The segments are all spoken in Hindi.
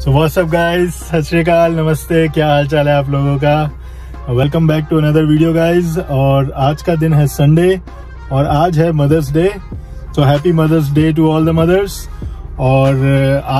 सो व्हाट्स अप गाइस, सत श्री अकाल, नमस्ते, क्या हाल चाल है आप लोगों का। Welcome back to another video guys. और आज का दिन है संडे और आज है mother's day. So happy mother's day to all the mothers. और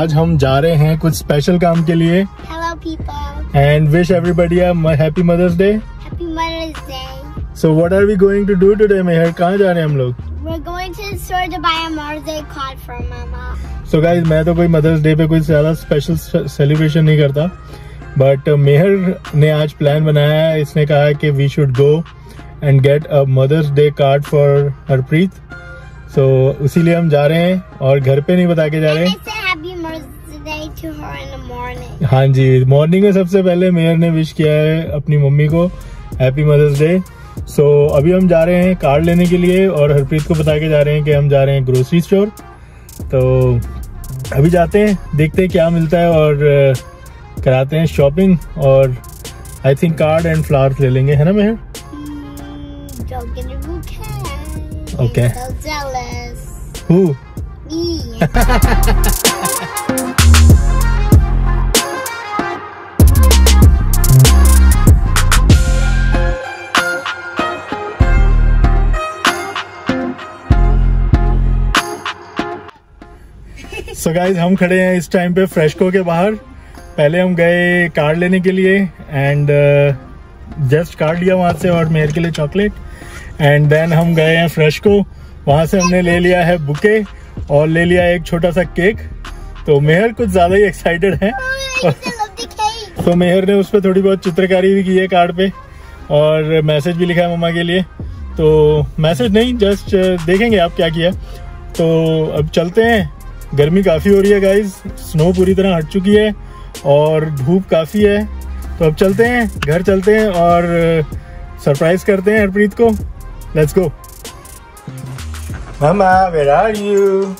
आज हम जा रहे हैं कुछ स्पेशल काम के लिए। Hello people. And wish everybody a happy mother's Day. Happy Mother's Day. So what are we going to do today Mehar? कहाँ जा रहे हैं हम लोग? We're going to the store to buy a Mother's Day card for Mama. So guys, मैं तो कोई मदर्स डे पे कोई ज्यादा स्पेशल सेलिब्रेशन नहीं करता, बट मेहर ने आज प्लान बनाया है। इसने कहा है कि we should go and get a Mother's day card for Harpreet. So इसीलिए हम जा रहे हैं और घर पे नहीं बता के जा रहे हैं। And I said Happy Mother's Day to her in the morning. हाँ जी, मॉर्निंग में सबसे पहले मेहर ने विश किया है अपनी मम्मी को हैप्पी मदर्स डे। सो अभी हम जा रहे हैं कार्ड लेने के लिए और हरप्रीत को बता के जा रहे हैं कि हम जा रहे हैं ग्रोसरी स्टोर। तो अभी जाते हैं, देखते हैं क्या मिलता है और कराते हैं शॉपिंग। और I think card and flowers ले लेंगे, है ना मेहर? Don't get a bouquet. Okay. I'm so jealous. Who? Me. So guys, हम खड़े हैं इस टाइम पे फ्रेशको के बाहर। पहले हम गए कार्ड लेने के लिए एंड जस्ट कार्ड लिया वहां से और मेहर के लिए चॉकलेट। एंड देन हम गए हैं फ्रेशको, वहां से हमने ले लिया है बुके और ले लिया एक छोटा सा केक। तो मेहर कुछ ज्यादा ही एक्साइटेड है। तो मेहर ने उस पर थोड़ी बहुत चित्रकारी भी की है कार्ड पे और मैसेज भी लिखा है मम्मा के लिए। तो मैसेज नहीं, जस्ट देखेंगे आप क्या किया। तो अब चलते हैं। गर्मी काफी हो रही है गाइज, स्नो पूरी तरह हट चुकी है और धूप काफी है। तो अब चलते हैं, घर चलते हैं और सरप्राइज करते हैं हरप्रीत को। Let's go. Mama, where are you?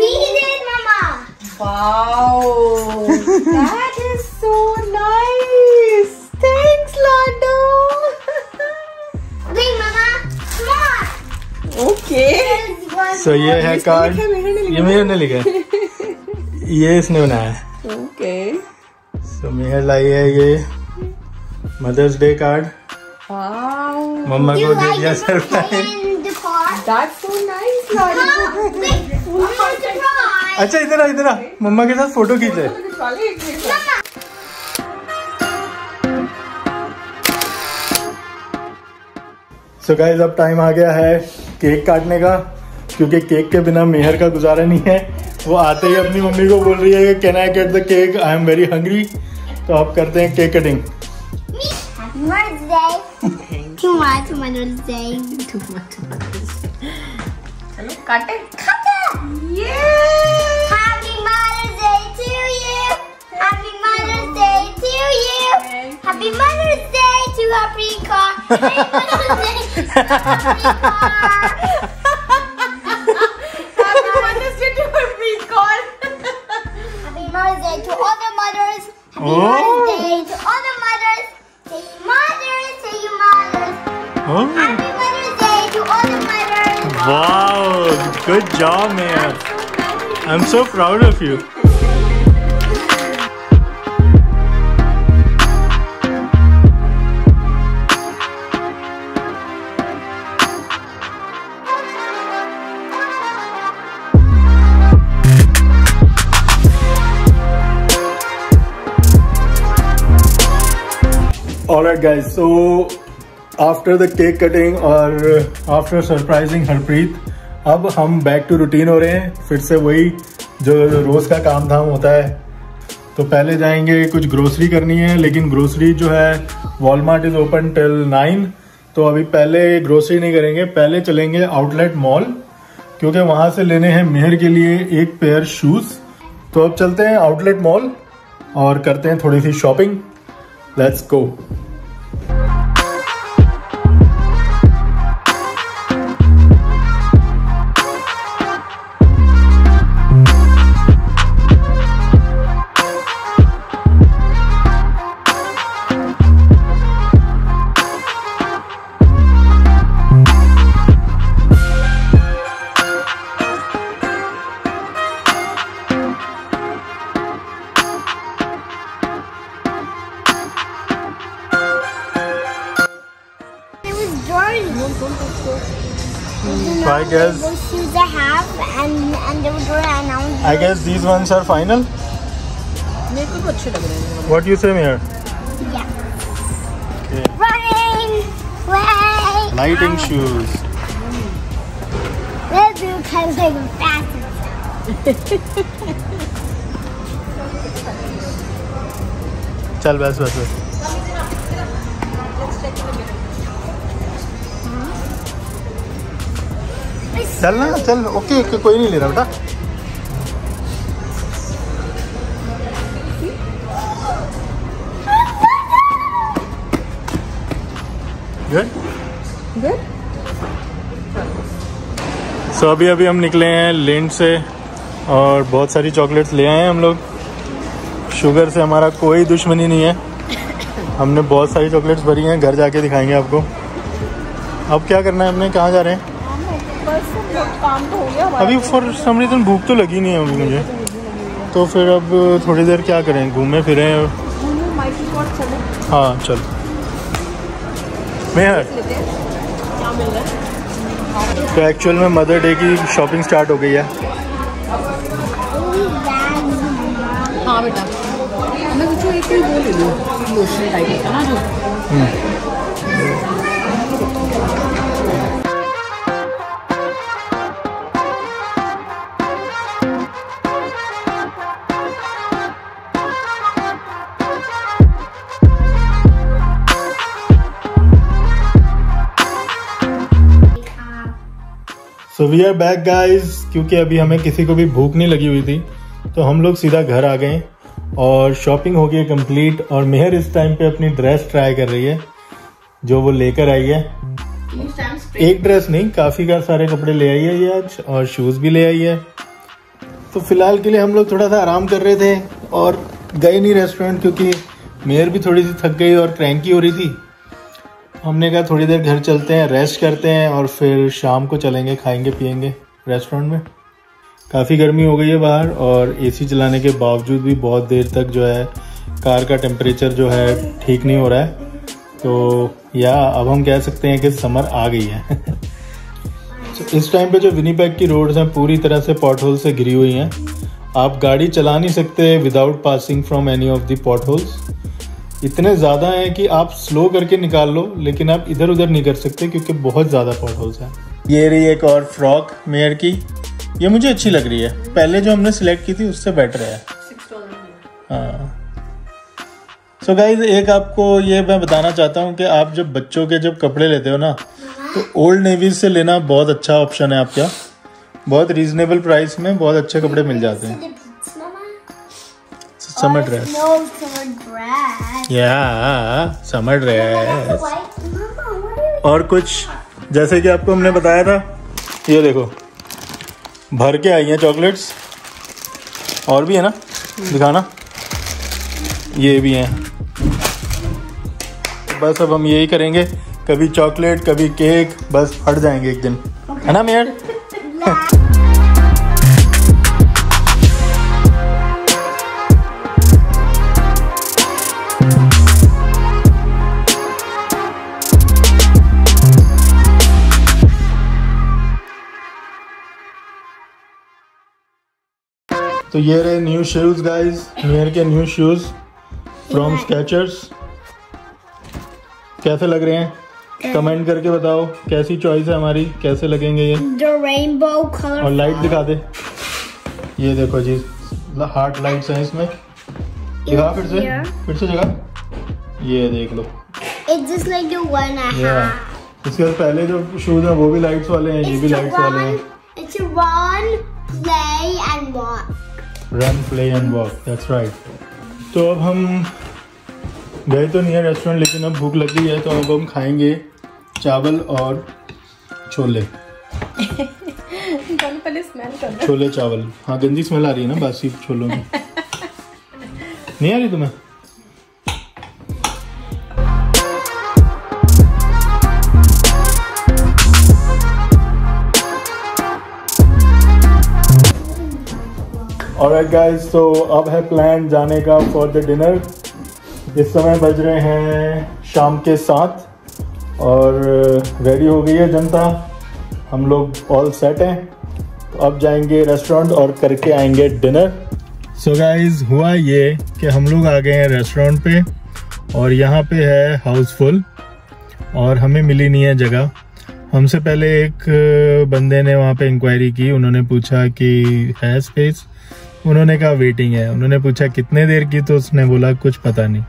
Read it, Mama. Wow, that is so nice. Thanks, Lado. Wait, Mama. Come on. Okay. There's one सो ये है इसने कार्ड, लिखा है, मेहर ने लिखा ये मेहर ने लिखा है। ये इसने बनाया है। Okay. सो मेहर लाई है ये mother's day card. Wow. Mama Do को you दे like दिया the surprise. bouquet and the card? That's so nice, Lado. Mom, wait. One more surprise. अच्छा इधर आ, इधर आ, मम्मा के साथ फोटो खींचे। सो गाइस, अब टाइम आ गया है केक काटने का, क्योंकि केक के बिना मेहर का गुजारा नहीं है। वो आते ही अपनी मम्मी को बोल रही है कि can I get the cake, I am very hungry. तो आप करते हैं cake cutting. Happy Mother's Day. Too much Mother's Day. चलो काटे। Happy Mother's Day to you. Happy Mother's Day to you. Happy Mother's Day to Africa. Happy Mother's Day to Africa. Happy Mother's Day to Africa. Happy Mother's Day to all the mothers. Happy Mother's Day to all the mothers. Say you mothers, say you mothers. Happy Mother's Day to all the mothers. Wow, good job Mehar, I am so proud of you. Alright guys, so after the cake cutting और after surprising हरप्रीत, अब हम बैक टू रूटीन हो रहे हैं। फिर से वही जो रोज का काम धाम होता है। तो पहले जाएंगे, कुछ ग्रोसरी करनी है, लेकिन ग्रोसरी जो है वॉलमार्ट इज ओपन टिल 9। तो अभी पहले ग्रोसरी नहीं करेंगे, पहले चलेंगे आउटलेट मॉल, क्योंकि वहां से लेने हैं मेहर के लिए एक पेयर शूज। तो अब चलते हैं आउटलेट मॉल और करते हैं थोड़ी सी shopping. Let's go. I guess. Those shoes I have, and they were announced. I guess these ones are final. मेरे को तो अच्छे लग रहे हैं। What do you say, Meher? Yeah. Okay. Running way. Lighting shoes. Let's do kind of like fast. चल बस बस बस। चल ना चल। ओके ओके कोई नहीं ले रहा बेटा। गुड। सो अभी हम निकले हैं लिंट से और बहुत सारी चॉकलेट्स ले आए हैं हम लोग। शुगर से हमारा कोई दुश्मनी नहीं है। हमने बहुत सारी चॉकलेट्स भरी हैं, घर जाके दिखाएंगे आपको। अब क्या करना है हमने, कहाँ जा रहे हैं? काम तो हो गया अभी फॉर सम रीजन भूख तो लगी नहीं है अभी मुझे, तो फिर अब थोड़ी देर क्या करें, घूमें फिरें। हाँ चल। मेहर तो एक्चुअल में मदर डे की शॉपिंग स्टार्ट हो गई है। हाँ बेटा, मैं कुछ एक ही वो ले लूँ, लोशन टाइप का ना जो। So we are back guys. क्योंकि अभी हमें किसी को भी भूख नहीं लगी हुई थी तो हम लोग सीधा घर आ गए और शॉपिंग हो गई कंप्लीट। और मेहर इस टाइम पे अपनी ड्रेस ट्राई कर रही है जो वो लेकर आई है। एक ड्रेस नहीं, काफी सारे कपड़े ले आई है ये आज, और शूज भी ले आई है। तो फिलहाल के लिए हम लोग थोड़ा सा आराम कर रहे थे और गए नहीं रेस्टोरेंट, क्योंकि मेहर भी थोड़ी सी थक गई और क्रैंकी हो रही थी। हमने कहा थोड़ी देर घर चलते हैं, रेस्ट करते हैं और फिर शाम को चलेंगे, खाएंगे पिएंगे रेस्टोरेंट में। काफ़ी गर्मी हो गई है बाहर और एसी चलाने के बावजूद भी बहुत देर तक जो है कार का टेम्परेचर जो है ठीक नहीं हो रहा है। तो या अब हम कह सकते हैं कि समर आ गई है। तो इस टाइम पे जो विनीपेग की रोड्स हैं पूरी तरह से पॉट होल से घिरी हुई हैं। आप गाड़ी चला नहीं सकते without passing from any of the pot holes. इतने ज़्यादा हैं कि आप स्लो करके निकाल लो, लेकिन आप इधर उधर नहीं कर सकते क्योंकि बहुत ज़्यादा पॉट होल्स हैं। ये रही एक और फ्रॉक मेयर की, ये मुझे अच्छी लग रही है, पहले जो हमने सिलेक्ट की थी उससे बेटर है। हाँ। सो गाइज एक आपको ये मैं बताना चाहता हूँ कि आप जब बच्चों के जब कपड़े लेते हो ना, तो ओल्ड नेवी से लेना बहुत अच्छा ऑप्शन है आपका। बहुत रीजनेबल प्राइस में बहुत अच्छे कपड़े मिल जाते हैं। समर ड्रेस, या समर ड्रेस। और कुछ जैसे कि आपको हमने बताया था, ये देखो भर के आई हैं चॉकलेट्स। और भी है ना, दिखाना। ये भी हैं। बस अब हम यही करेंगे, कभी चॉकलेट कभी केक, बस फट जाएंगे एक दिन, है ना मेयर? तो ये रहे न्यू शूज गाइज, मेयर के न्यू शूज फ्रॉम स्केचर्स। कैसे लग रहे हैं कमेंट करके बताओ, कैसी चॉइस है हमारी, कैसे लगेंगे ये। The rainbow color. और लाइट दिखा दे, ये देखो जी हार्ट लाइट्स हैं इसमें। दिखा फिर से जगह, ये देख लो। It's just like the one I have. इसके बाद पहले जो शूज हैं वो भी लाइट्स वाले हैं, ये भी लाइट्स वाले हैं। It's a run, play and walk. Run play and walk, that's right. तो अब हम गए तो नहीं है रेस्टोरेंट, लेकिन अब भूख लगी है तो अब हम खाएंगे चावल और छोले। पहले स्मेल कर। छोले चावल, हाँ गंदी स्मेल आ रही है ना बासी छोलों की। नहीं आ रही तुम्हें? ऑलराइट गाइस, तो अब है प्लान जाने का फॉर द डिनर। इस समय बज रहे हैं शाम के 7 और रेडी हो गई है जनता। हम लोग ऑल सेट हैं, तो अब जाएंगे रेस्टोरेंट और करके आएंगे डिनर। सो गाइज हुआ ये कि हम लोग आ गए हैं रेस्टोरेंट पे और यहाँ पे है हाउसफुल और हमें मिली नहीं है जगह। हमसे पहले एक बंदे ने वहाँ पे इंक्वायरी की, उन्होंने पूछा कि है स्पेस, उन्होंने कहा वेटिंग है। उन्होंने पूछा कितने देर की, तो उसने बोला कुछ पता नहीं।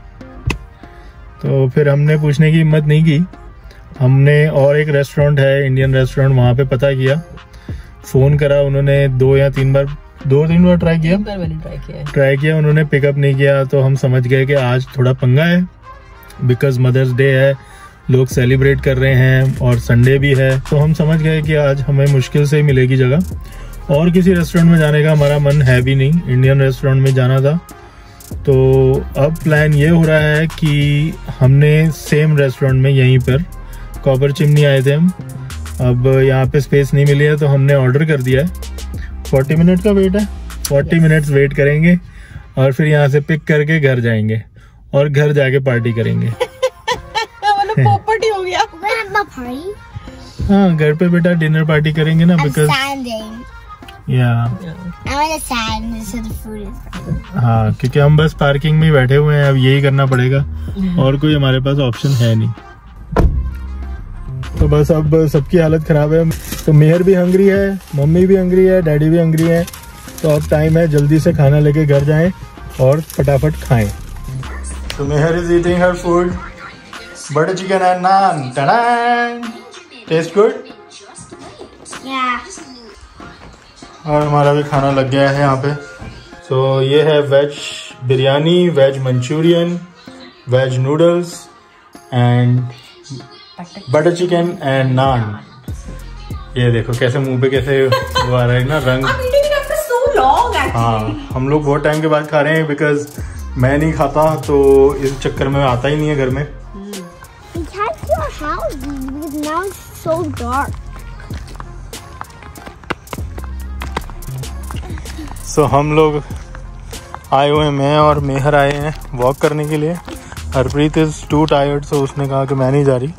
तो फिर हमने पूछने की हिम्मत नहीं की। हमने और एक रेस्टोरेंट है इंडियन रेस्टोरेंट, वहाँ पे पता किया, फ़ोन करा, उन्होंने 2-3 बार ट्राई किया, उन्होंने पिकअप नहीं किया। तो हम समझ गए कि आज थोड़ा पंगा है, बिकॉज मदर्स डे है, लोग सेलिब्रेट कर रहे हैं और संडे भी है। तो हम समझ गए कि आज हमें मुश्किल से ही मिलेगी जगह। और किसी रेस्टोरेंट में जाने का हमारा मन है भी नहीं, इंडियन रेस्टोरेंट में जाना था। तो अब प्लान ये हो रहा है कि हमने सेम रेस्टोरेंट में यहीं पर कॉपर चिमनी आए थे हम, अब यहाँ पे स्पेस नहीं मिली है तो हमने ऑर्डर कर दिया है। 40 मिनट का वेट है, 40 मिनट्स वेट करेंगे और फिर यहाँ से पिक करके घर जाएंगे और घर जाके पार्टी करेंगे। पोपटी हो गया। हाँ, घर पे बेटा डिनर पार्टी करेंगे ना, बिकॉज हाँ, क्योंकि हम बस पार्किंग में बैठे हुए हैं, अब यही करना पड़ेगा और कोई हमारे पास ऑप्शन है नहीं। तो बस अब सबकी हालत खराब है। तो मेहर भी हंग्री है, मम्मी भी हंग्री है, डैडी भी हंग्री है। तो अब टाइम है जल्दी से खाना लेके घर जाएं और फटाफट खाएं। तो Mehar is eating her food, butter chicken and naan. Tada, taste good. और हमारा भी खाना लग गया है यहाँ पे। तो ये है veg biryani, veg Manchurian, veg noodles and butter chicken and naan. ये देखो कैसे मुंह पे कैसे वो आ रहा है ना रंग। हाँ, हम लोग बहुत टाइम के बाद खा रहे हैं, बिकॉज मैं नहीं खाता तो इस चक्कर में आता ही नहीं है घर में। सो हम लोग आए हुए हैं, मैं और मेहर आए हैं वॉक करने के लिए। हरप्रीत इज टू टायर्ड, सो उसने कहा कि मैं नहीं जा रही।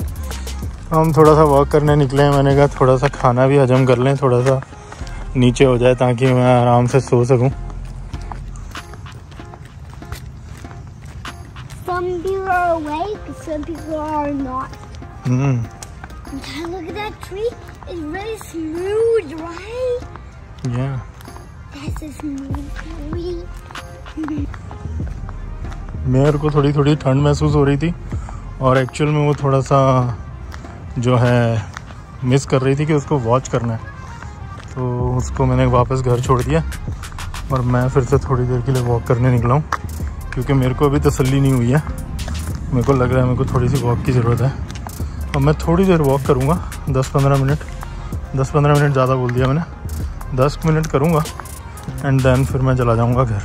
हम थोड़ा सा वॉक करने निकले हैं। मैंने कहा थोड़ा सा खाना भी हजम कर लें, थोड़ा सा नीचे हो जाए ताकि मैं आराम से सो सकूं। Some people are awake, some people are not. Look at that tree. It's really smooth, right? Yeah. That's a smooth tree. मेरे को थोड़ी थोड़ी ठंड महसूस हो रही थी और एक्चुअल में वो थोड़ा सा जो है मिस कर रही थी कि उसको वॉच करना है। तो उसको मैंने वापस घर छोड़ दिया और मैं फिर से थोड़ी देर के लिए वॉक करने निकला हूँ, क्योंकि मेरे को अभी तसल्ली नहीं हुई है। मेरे को लग रहा है मेरे को थोड़ी सी वॉक की ज़रूरत है। और मैं थोड़ी देर वॉक करूँगा, 10-15 मिनट ज़्यादा बोल दिया मैंने, 10 मिनट करूँगा एंड देन फिर मैं चला जाऊँगा घर।